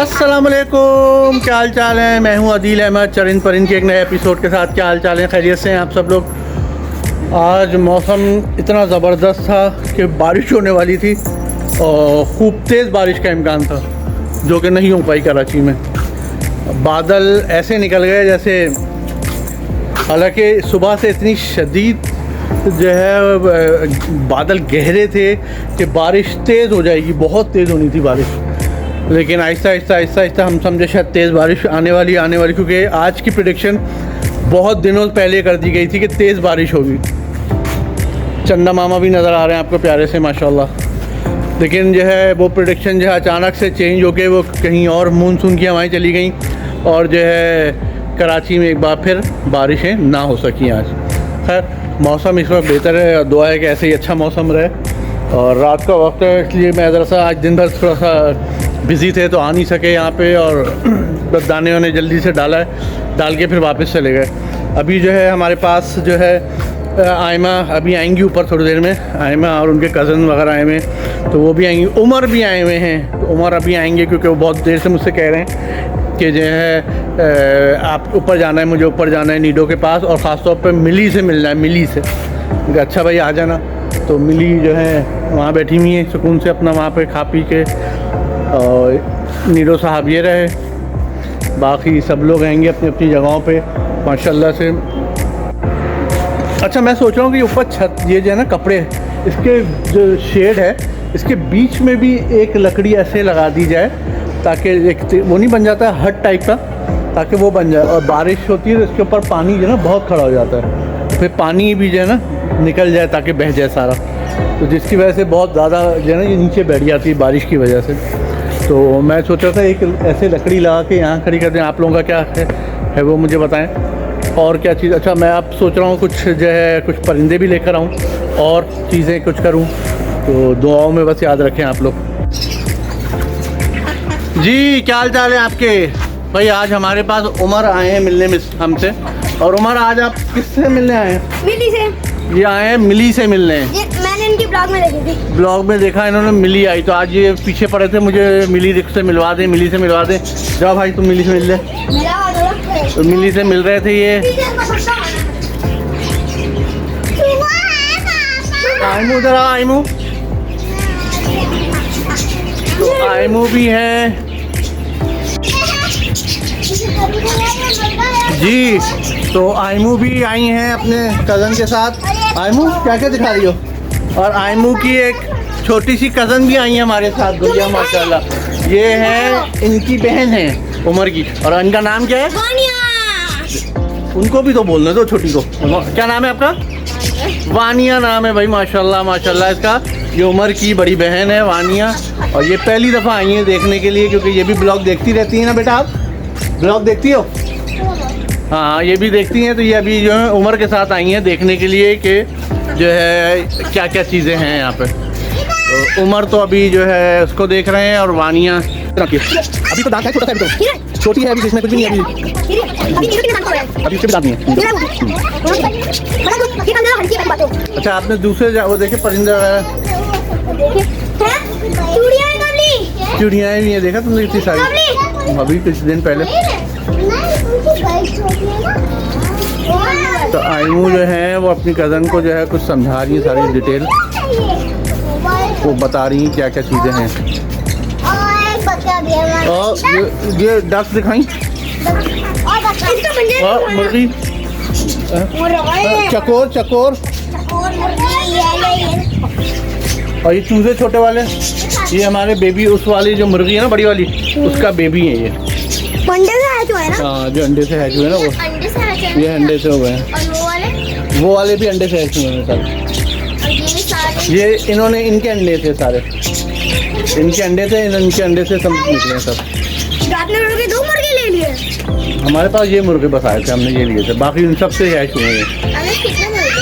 अस्सलामुअलैकुम, क्या हाल चाल है। मैं हूं अदील अहमद चरिंद परिंद के एक नए एपिसोड के साथ। क्या हाल चाल है, खैरियत से हैं आप सब लोग। आज मौसम इतना ज़बरदस्त था कि बारिश होने वाली थी और खूब तेज़ बारिश का इम्कान था, जो कि नहीं हो पाई कराची में। बादल ऐसे निकल गए जैसे, हालांकि सुबह से इतनी शदीद जो है बादल गहरे थे कि बारिश तेज़ हो जाएगी, बहुत तेज़ होनी थी बारिश, लेकिन आहिस्ता आहिस्ता हम समझे शायद तेज़ बारिश आने वाली, क्योंकि आज की प्रेडिक्शन बहुत दिनों पहले कर दी गई थी कि तेज़ बारिश होगी। चंदा मामा भी नज़र आ रहे हैं आपको प्यारे से माशाल्लाह। लेकिन जो है वो प्रेडिक्शन जो है अचानक से चेंज होके वो कहीं और मानसून की हवाएं चली गई और जो है कराची में एक बार फिर बारिशें ना हो सकी आज। खैर मौसम इस वक्त बेहतर है और दुआ है कि ऐसे ही अच्छा मौसम रहे। और रात का वक्त है इसलिए मैं ज़रा सा आज दिन भर थोड़ा सा बिज़ी थे तो आ नहीं सके यहाँ पे, और बस दाने वाने जल्दी से डाल के फिर वापस चले गए। अभी जो है हमारे पास जो है आयमा अभी आएंगी ऊपर थोड़ी देर में, आयमा और उनके कज़न वगैरह आए हुए हैं तो वो भी आएंगी। उमर भी आए हुए हैं तो उमर अभी आएंगे क्योंकि वो बहुत देर से मुझसे कह रहे हैं कि जो है आप ऊपर जाना है, मुझे ऊपर जाना है नीडो के पास, और ख़ास तौर पे मिली से मिलना है। मिली से अच्छा भाई आ जाना। तो मिली जो है वहाँ बैठी हुई है सुकून से अपना वहाँ पे खा पी के, और नीडो साहब ये रहे, बाकी सब लोग आएंगे अपनी अपनी जगहों पे माशाल्लाह से। अच्छा मैं सोच रहा हूँ कि ऊपर छत ये जो है ना कपड़े, इसके जो शेड है इसके बीच में भी एक लकड़ी ऐसे लगा दी जाए ताकि एक वो नहीं बन जाता है हट टाइप का, ताकि वो बन जाए। और बारिश होती है तो इसके ऊपर पानी जो है ना बहुत खड़ा हो जाता है, तो फिर पानी भी जो है ना निकल जाए ताकि बह जाए सारा, तो जिसकी वजह से बहुत ज़्यादा जो है ना ये नीचे बैठ जाती है बारिश की वजह से। तो मैं सोच रहा था एक ऐसे लकड़ी लगा के यहाँ खड़ी कर दें। आप लोगों का क्या है वो मुझे बताएं। और क्या चीज़, अच्छा मैं अब सोच रहा हूँ कुछ जो है कुछ परिंदे भी लेकर आऊँ और चीज़ें कुछ करूँ, तो दुआओं में बस याद रखें आप लोग। जी क्या हाल चाल है आपके भाई। आज हमारे पास उमर आए हैं मिलने में हमसे। और उमर आज आप किससे मिलने आए हैं? मिली से। ये आए हैं मिली से मिलने। मैंने इनकी ब्लॉग में देखी थी। ब्लॉग में देखा इन्होंने मिली आई, तो आज ये पीछे पड़े थे मुझे मिली से मिलवा दें, मिली से मिलवा दें। जाओ भाई तुम मिली से मिल ले। तो मिली से मिल रहे थे ये। आयमू उधर आ, आयमू। तो आयमू भी है जी। तो आयमू भी आई हैं अपने कज़न के साथ। आयमू क्या क्या दिखा रही हो? और आयमू की एक छोटी सी कज़न भी आई है हमारे साथ, गुड़िया माशाल्लाह। ये है इनकी बहन है उमर की, और इनका नाम क्या है? उनको भी तो बोलने दो छोटी को। क्या नाम है आपका? वानिया नाम है भाई माशाल्लाह माशाल्लाह इसका। ये उमर की बड़ी बहन है वानिया, और ये पहली दफ़ा आई है देखने के लिए, क्योंकि ये भी ब्लॉग देखती रहती है ना बेटा। आप ब्लॉग देखती हो? हाँ ये भी देखती हैं। तो ये अभी जो है उमर के साथ आई हैं देखने के लिए कि जो है क्या क्या चीज़ें हैं यहाँ पे। तो उमर तो अभी जो है उसको देख रहे हैं, और वानिया अभी तो दांत है छोटा सा, अभी तो छोटी है, अभी इसमें कुछ भी नहीं है अभी उसके भी दांत नहीं है। अच्छा आपने दूसरे वो देखे परिंदा चूड़ियाँ भी है, देखा तुमने इतनी सारी अभी कुछ दिन पहले। तो आयमू जो है वो अपनी कज़न को जो है कुछ समझा रही है, सारी डिटेल वो बता रही हैं क्या क्या चीज़ें हैं। और ये डक्स दिखाई, और मुर्गी, चकोर, और ये चूजे छोटे वाले, ये हमारे बेबी, उस वाली जो मुर्गी है ना बड़ी वाली, उसका बेबी है ये। अंडे से हैच हुआ है ना? हाँ जो अंडे से हैच हुए ना वो, अंडे से हैच है। ये अंडे से हुए हैं। और वो वाले भी अंडे से हैच हुए हैं सारे। ये इन्होंने इनके अंडे थे सारे, इनके अंडे थे, इनके अंडे से सब निकले सब। रात में मुर्गे 2 मुर्गे ले लिए। हमारे पास ये मुर्गे बस आए थे, हमने ये लिए थे, बाकी इन सब से हैच हुए हैं। कितने मुर्गे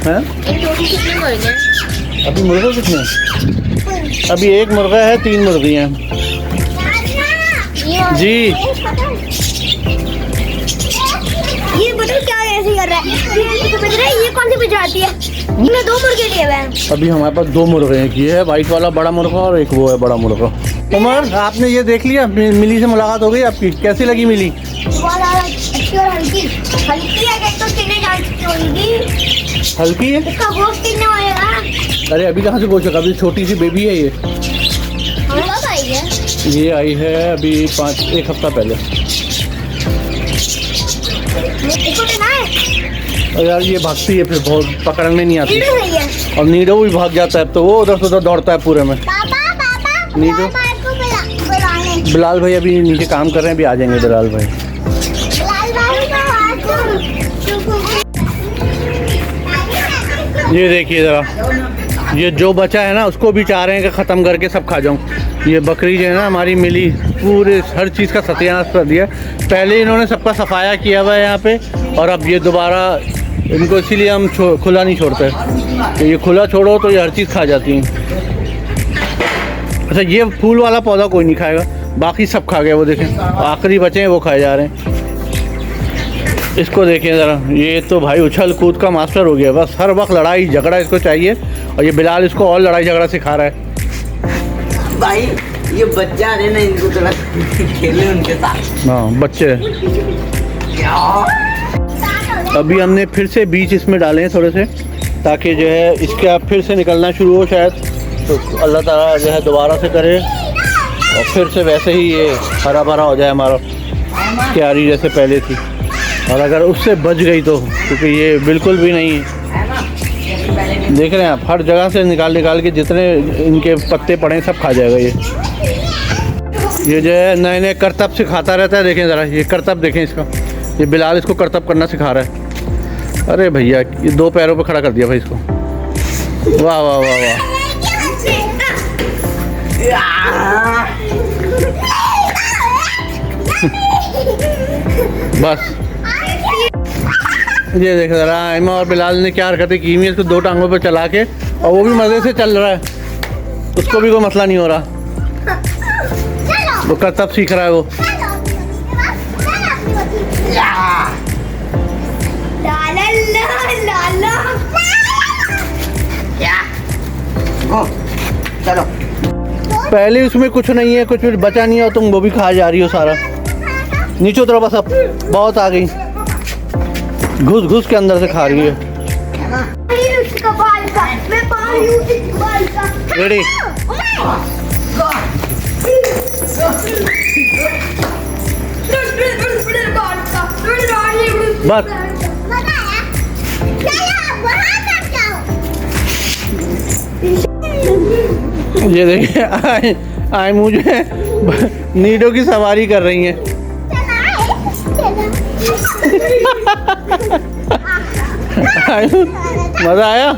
हैं? कितने मुर्गे? अभी मुर्गे कितने? अभी एक मुर्गा है, 3 मुर्गी हैं जी। ये बताओ क्या ऐसे कर ये कौन सी पिजराती है? मैंने 2 मुर्गे लिए हुए हैं। अभी हमारे पास 2 मुर्गे हैं, ये है वाइट वाला बड़ा मुर्गा और एक वो है बड़ा मुर्गा। उमर, आपने ये देख लिया, मिली से मुलाकात हो गई आपकी, कैसी लगी मिली? बहुत अच्छी और हल्की है, तो कितने जान की होगी? हल्की है? इसका गोश्त कितना होएगा? अरे अभी कहाँ से गोश्त, अभी छोटी सी बेबी है ये। हमें कब आई है? ये आई है अभी 1 हफ्ता पहले। इसको देना है? और यार ये भागती है, फिर बहुत पकड़ने नहीं आती, नीडो नहीं है। और नीडो भी भाग जाता है, तो वो उधर से उधर दौड़ता है पूरे में। पापा नीडो, बुलाने। बिलाल भाई अभी नीचे काम कर रहे हैं, अभी आ जाएंगे बिलाल भाई। ये देखिए ज़रा, ये जो बचा है ना उसको भी चाह रहे हैं कि ख़त्म करके सब खा जाऊं। ये बकरी जो है ना हमारी मिली, पूरे हर चीज़ का सत्यानाश कर दिया। पहले इन्होंने सबका सफाया किया हुआ है यहाँ पे, और अब ये दोबारा इनको, इसीलिए हम खुला नहीं छोड़ते। तो ये खुला छोड़ो तो ये हर चीज़ खा जाती हैं। अच्छा, ये फूल वाला पौधा कोई नहीं खाएगा, बाकी सब खा गए। वो देखें आखिरी बचे हैं वो खाए जा रहे हैं। इसको देखें ज़रा, ये तो भाई उछल कूद का मास्टर हो गया, बस हर वक्त लड़ाई झगड़ा इसको चाहिए। और ये बिलाल इसको और लड़ाई झगड़ा सिखा रहा है। भाई ये बच्चा है ना, इनको थोड़ा खेले उनके साथ। हाँ बच्चे। अभी हमने फिर से बीज इसमें डाले हैं थोड़े से, ताकि जो है इसका फिर से निकलना शुरू हो शायद, तो अल्लाह ताला जो है दोबारा से करे और फिर से वैसे ही ये हरा भरा हो जाए हमारा, क्यारी जैसे पहले थी। और अगर उससे बच गई तो, क्योंकि ये बिल्कुल भी नहीं, देख रहे हैं आप, हर जगह से निकाल के जितने इनके पत्ते पड़े सब खा जाएगा ये जो है नए नए करतब सिखाता रहता है। देखें ज़रा, ये करतब देखें इसका, ये बिलाल इसको करतब करना सिखा रहा है। अरे भैया, ये 2 पैरों पे खड़ा कर दिया भाई इसको। वाह वाह वाह वाह। बस ये देख ज़रा, आयमा और बिलाल ने क्या हरकतें की हुई है, इसको 2 टांगों पे चला के, और वो भी मज़े से चल रहा है, उसको भी कोई मसला नहीं हो रहा। वो करतब सीख रहा है वो। चलो, पहले उसमें कुछ नहीं है, कुछ बचा नहीं है, और तुम वो भी खा जा रही हो सारा। नीचे उतरो बस, अब बहुत आ गई, घुस घुस के अंदर से खा रही है। रेडी? बस ये देखिए, आई मुझे नीडो की सवारी कर रही हैं। मजा आया?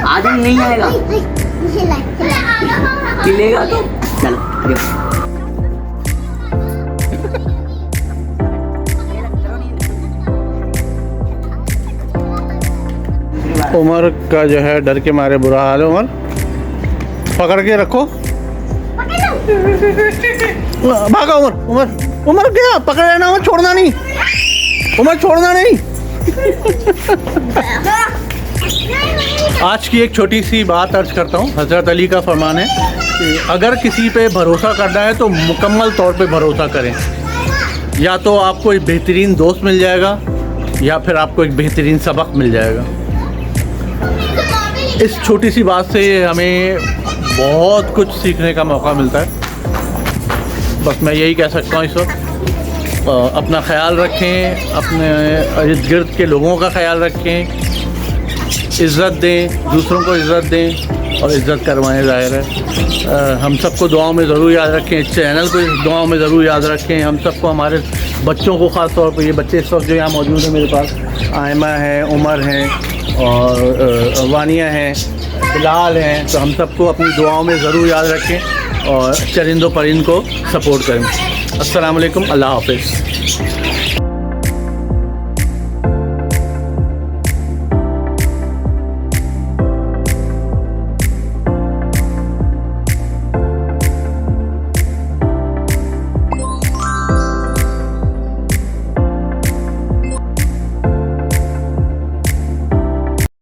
आदमी नहीं आएगा, खिलेगा तो चलो। उमर का जो है डर के मारे बुरा हाल है। उमर, पकड़ के रखो, भागा उमर। उमर उमर क्या पकड़ लेना, उमर छोड़ना नहीं, उमर छोड़ना नहीं। आज की एक छोटी सी बात अर्ज करता हूँ। हज़रत अली का फरमान है कि अगर किसी पे भरोसा करना है तो मुकम्मल तौर पे भरोसा करें। या तो आपको एक बेहतरीन दोस्त मिल जाएगा, या फिर आपको एक बेहतरीन सबक मिल जाएगा। इस छोटी सी बात से हमें बहुत कुछ सीखने का मौका मिलता है। बस मैं यही कह सकता हूँ इस वक्त, अपना ख्याल रखें, अपने इर्द गिर्द के लोगों का ख्याल रखें, इज़्ज़त दें, दूसरों को इज़्ज़त दें और इज़्ज़त करवाएं। ज़ाहिर है हम सबको दुआओं में ज़रूर याद रखें, इस चैनल को दुआओं में ज़रूर याद रखें। हम सबको, हमारे बच्चों को ख़ास तौर पर, ये बच्चे इस वक्त जो यहाँ मौजूद हैं मेरे पास, आयमा है, उमर हैं और वानिया हैं, बिलाल हैं, तो हम सबको अपनी दुआओं में ज़रूर याद रखें और चरिंदों परिंद को सपोर्ट करें। अस्सलाम वालेकुम, अल्लाह हाफ़िज़।